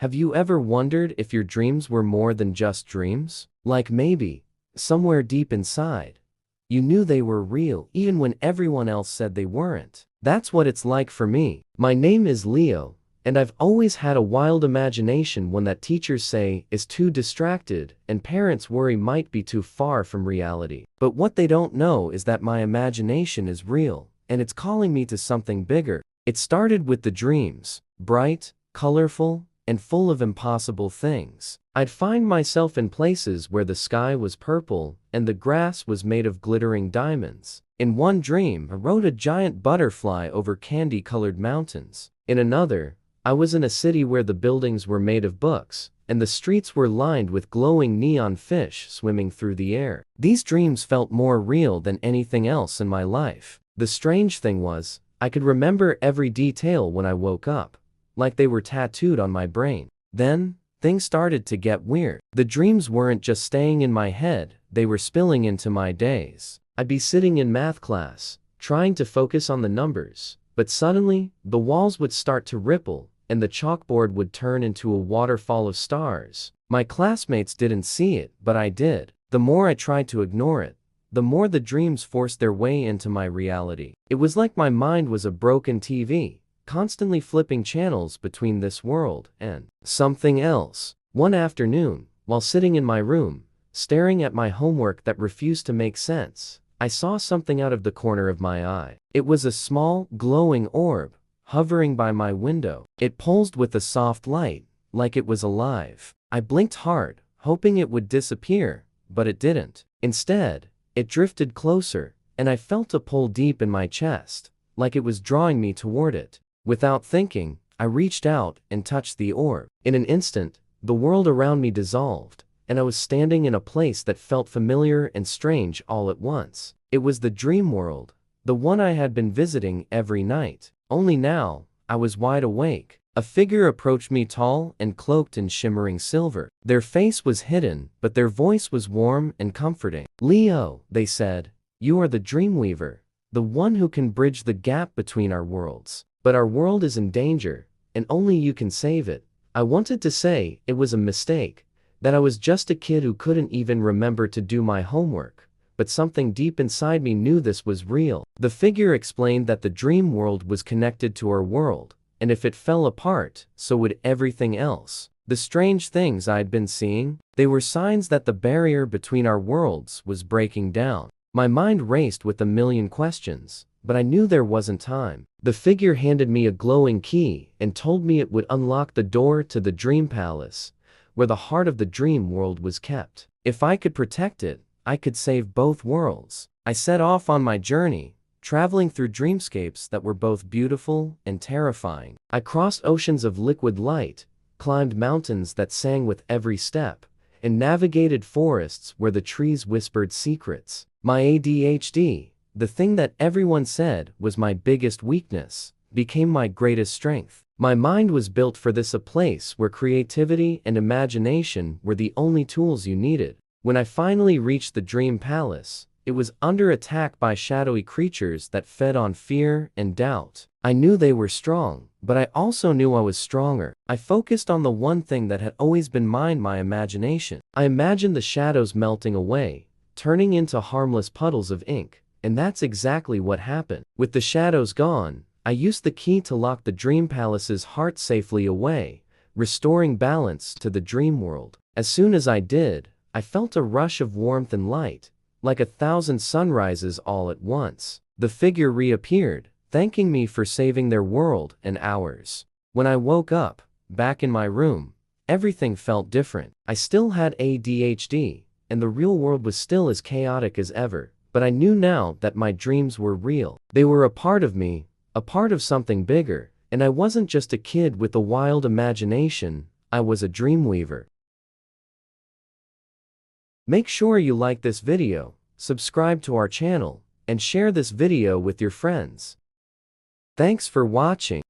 Have you ever wondered if your dreams were more than just dreams? Like maybe, somewhere deep inside, you knew they were real even when everyone else said they weren't. That's what it's like for me. My name is Leo, and I've always had a wild imagination, one that teachers say is too distracted and parents worry might be too far from reality. But what they don't know is that my imagination is real, and it's calling me to something bigger. It started with the dreams, bright, colorful, and full of impossible things. I'd find myself in places where the sky was purple and the grass was made of glittering diamonds. In one dream, I rode a giant butterfly over candy-colored mountains. In another, I was in a city where the buildings were made of books, and the streets were lined with glowing neon fish swimming through the air. These dreams felt more real than anything else in my life. The strange thing was, I could remember every detail when I woke up, like they were tattooed on my brain. Then, things started to get weird. The dreams weren't just staying in my head, they were spilling into my days. I'd be sitting in math class, trying to focus on the numbers, but suddenly, the walls would start to ripple, and the chalkboard would turn into a waterfall of stars. My classmates didn't see it, but I did. The more I tried to ignore it, the more the dreams forced their way into my reality. It was like my mind was a broken TV, constantly flipping channels between this world and something else. One afternoon, while sitting in my room, staring at my homework that refused to make sense, I saw something out of the corner of my eye. It was a small, glowing orb, hovering by my window. It pulsed with a soft light, like it was alive. I blinked hard, hoping it would disappear, but it didn't. Instead, it drifted closer, and I felt a pull deep in my chest, like it was drawing me toward it. Without thinking, I reached out and touched the orb. In an instant, the world around me dissolved, and I was standing in a place that felt familiar and strange all at once. It was the dream world, the one I had been visiting every night. Only now, I was wide awake. A figure approached me, tall and cloaked in shimmering silver. Their face was hidden, but their voice was warm and comforting. "Leo," they said, "you are the Dreamweaver, the one who can bridge the gap between our worlds. But our world is in danger, and only you can save it." I wanted to say it was a mistake, that I was just a kid who couldn't even remember to do my homework, but something deep inside me knew this was real. The figure explained that the dream world was connected to our world, and if it fell apart, so would everything else. The strange things I'd been seeing, they were signs that the barrier between our worlds was breaking down. My mind raced with a million questions, but I knew there wasn't time. The figure handed me a glowing key and told me it would unlock the door to the dream palace, where the heart of the dream world was kept. If I could protect it, I could save both worlds. I set off on my journey, traveling through dreamscapes that were both beautiful and terrifying. I crossed oceans of liquid light, climbed mountains that sang with every step, and navigated forests where the trees whispered secrets. My ADHD, the thing that everyone said was my biggest weakness, became my greatest strength. My mind was built for this, a place where creativity and imagination were the only tools you needed. When I finally reached the dream palace, it was under attack by shadowy creatures that fed on fear and doubt. I knew they were strong, but I also knew I was stronger. I focused on the one thing that had always been mine, my imagination. I imagined the shadows melting away, turning into harmless puddles of ink. And that's exactly what happened. With the shadows gone, I used the key to lock the dream palace's heart safely away, restoring balance to the dream world. As soon as I did, I felt a rush of warmth and light, like 1,000 sunrises all at once. The figure reappeared, thanking me for saving their world and ours. When I woke up, back in my room, everything felt different. I still had ADHD, and the real world was still as chaotic as ever. But I knew now that my dreams were real. They were a part of me, a part of something bigger, and I wasn't just a kid with a wild imagination, I was a dreamweaver. Make sure you like this video, subscribe to our channel, and share this video with your friends. Thanks for watching.